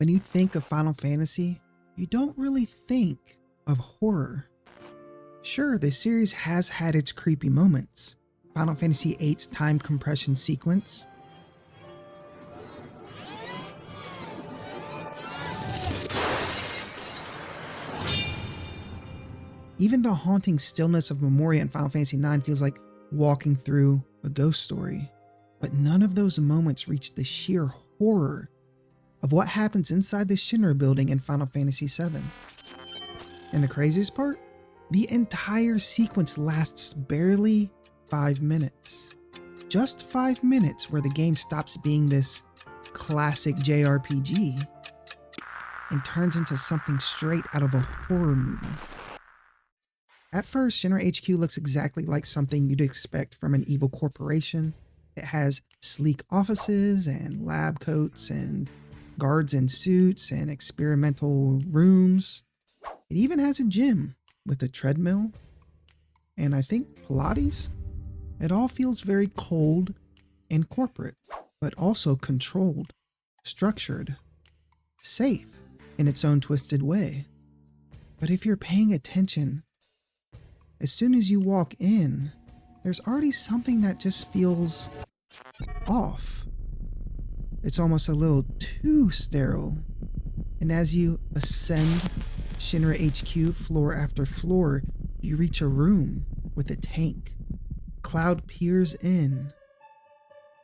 When you think of Final Fantasy, you don't really think of horror. Sure, the series has had its creepy moments. Final Fantasy VIII's time compression sequence, even the haunting stillness of Memoria in Final Fantasy IX feels like walking through a ghost story. But none of those moments reach the sheer horror of what happens inside the Shinra building in Final Fantasy VII. And the craziest part? The entire sequence lasts barely 5 minutes. Just 5 minutes where the game stops being this classic JRPG and turns into something straight out of a horror movie. At first, Shinra HQ looks exactly like something you'd expect from an evil corporation. It has sleek offices and lab coats and guards in suits and experimental rooms. It even has a gym with a treadmill and I think Pilates. It all feels very cold and corporate, but also controlled, structured, safe in its own twisted way. But if you're paying attention, as soon as you walk in, there's already something that just feels off. It's almost a little too sterile. And as you ascend Shinra HQ floor after floor, you reach a room with a tank. Cloud peers in,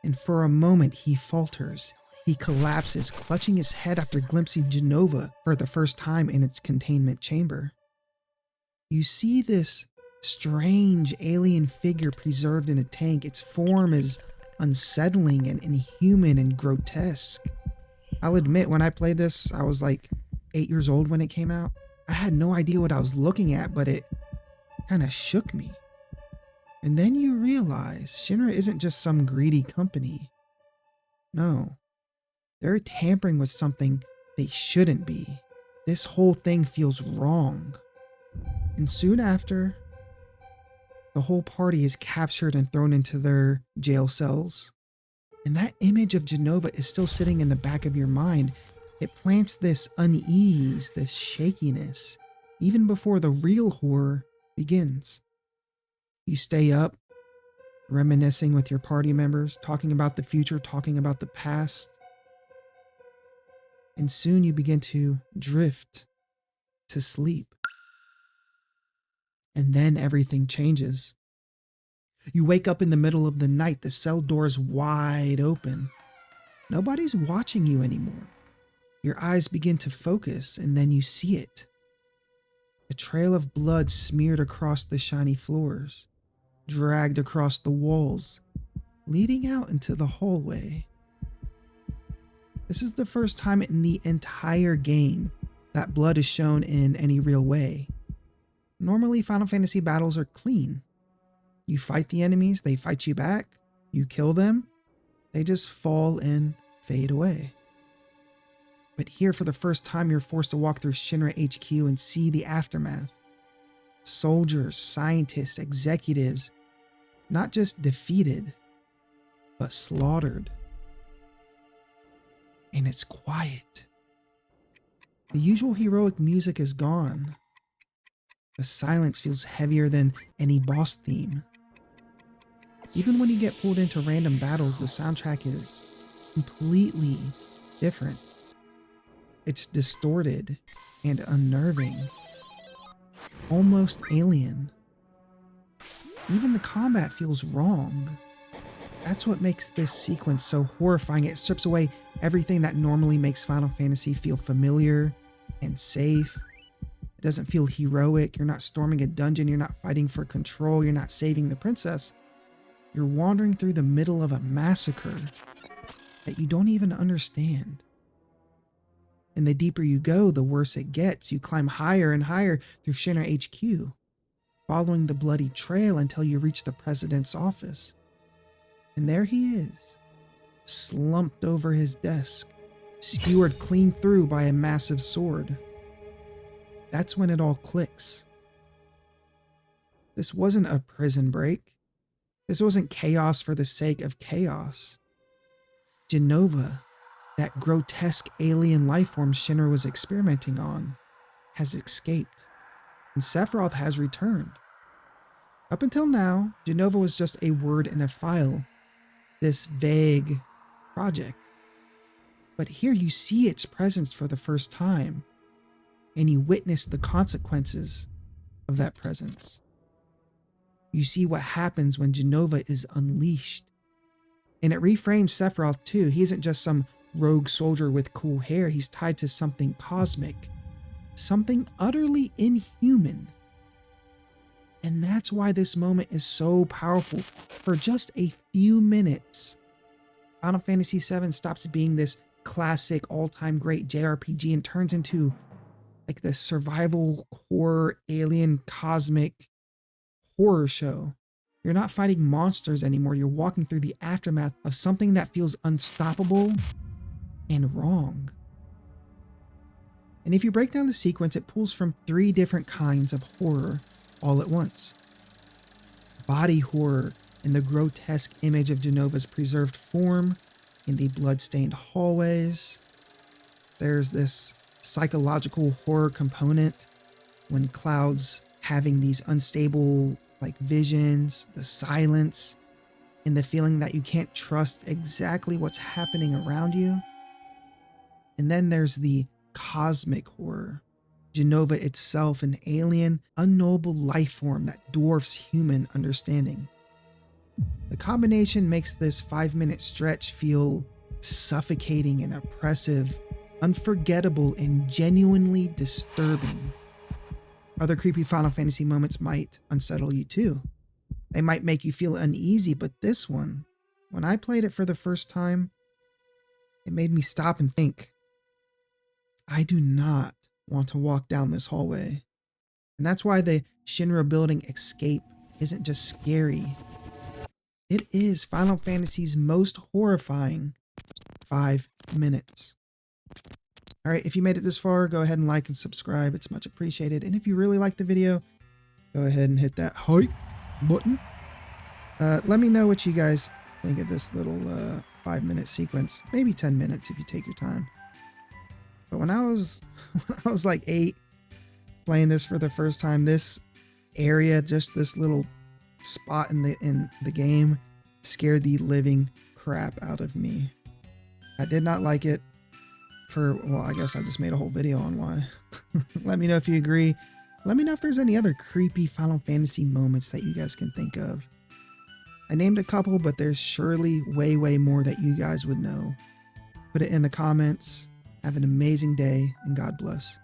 and for a moment he falters. He collapses, clutching his head after glimpsing Jenova for the first time in its containment chamber. You see this strange alien figure preserved in a tank. Its form is unsettling and inhuman and grotesque. I'll admit, when I played this, I was like 8 years old when it came out. I had no idea what I was looking at, but it kind of shook me. And then you realize Shinra isn't just some greedy company. No, they're tampering with something they shouldn't be. This whole thing feels wrong. And soon after, the whole party is captured and thrown into their jail cells. And that image of Jenova is still sitting in the back of your mind. It plants this unease, this shakiness, even before the real horror begins. You stay up, reminiscing with your party members, talking about the future, talking about the past. And soon you begin to drift to sleep. And then everything changes. You wake up in the middle of the night, the cell door is wide open. Nobody's watching you anymore. Your eyes begin to focus, and then you see it. A trail of blood smeared across the shiny floors, dragged across the walls, leading out into the hallway. This is the first time in the entire game that blood is shown in any real way. Normally, Final Fantasy battles are clean. You fight the enemies, they fight you back, you kill them, they just fall and fade away. But here, for the first time, you're forced to walk through Shinra HQ and see the aftermath. Soldiers, scientists, executives, not just defeated, but slaughtered. And it's quiet. The usual heroic music is gone. The silence feels heavier than any boss theme. Even when you get pulled into random battles, the soundtrack is completely different. It's distorted and unnerving, almost alien. Even the combat feels wrong. That's what makes this sequence so horrifying. It strips away everything that normally makes Final Fantasy feel familiar and safe. It doesn't feel heroic. You're not storming a dungeon. You're not fighting for control. You're not saving the princess. You're wandering through the middle of a massacre that you don't even understand. And the deeper you go, the worse it gets. You climb higher and higher through Shinra HQ, following the bloody trail until you reach the president's office. And there he is, slumped over his desk, skewered clean through by a massive sword. That's when it all clicks. This wasn't a prison break. This wasn't chaos for the sake of chaos. Jenova That grotesque alien life form Shinra was experimenting on has escaped, and Sephiroth has returned. Up until now, Jenova was just a word in a file, this vague project. But here you see its presence for the first time, and you witness the consequences of that presence. You see what happens when Jenova is unleashed. And it reframes Sephiroth too. He isn't just some rogue soldier with cool hair. He's tied to something cosmic, something utterly inhuman. And that's why this moment is so powerful. For just a few minutes, Final Fantasy VII stops being this classic all-time great JRPG and turns into like this survival horror alien cosmic horror show. You're not fighting monsters anymore. You're walking through the aftermath of something that feels unstoppable and wrong. And if you break down the sequence, it pulls from 3 different kinds of horror all at once. Body horror in the grotesque image of Jenova's preserved form in the blood-stained hallways. There's this psychological horror component when Cloud's having these unstable visions, the silence, and the feeling that you can't trust exactly what's happening around you. And then there's the cosmic horror. Jenova itself, an alien, unknowable life form that dwarfs human understanding. The combination makes this 5-minute stretch feel suffocating and oppressive, unforgettable, and genuinely disturbing. Other creepy Final Fantasy moments might unsettle you too. They might make you feel uneasy, but this one, when I played it for the first time, it made me stop and think, I do not want to walk down this hallway. And that's why the Shinra building escape isn't just scary. It is Final Fantasy's most horrifying 5 minutes. All right, if you made it this far, go ahead and like and subscribe. It's much appreciated. And if you really like the video, go ahead and hit that hype button. Let me know what you guys think of this little 5-minute sequence. Maybe 10 minutes if you take your time. But when I was like 8, playing this for the first time, this area, just this little spot in the game, scared the living crap out of me. I did not like it. Well, I guess I just made a whole video on why. Let me know if you agree. Let me know if there's any other creepy Final Fantasy moments that you guys can think of. I named a couple, but there's surely way, way more that you guys would know. Put it in the comments. Have an amazing day, and God bless.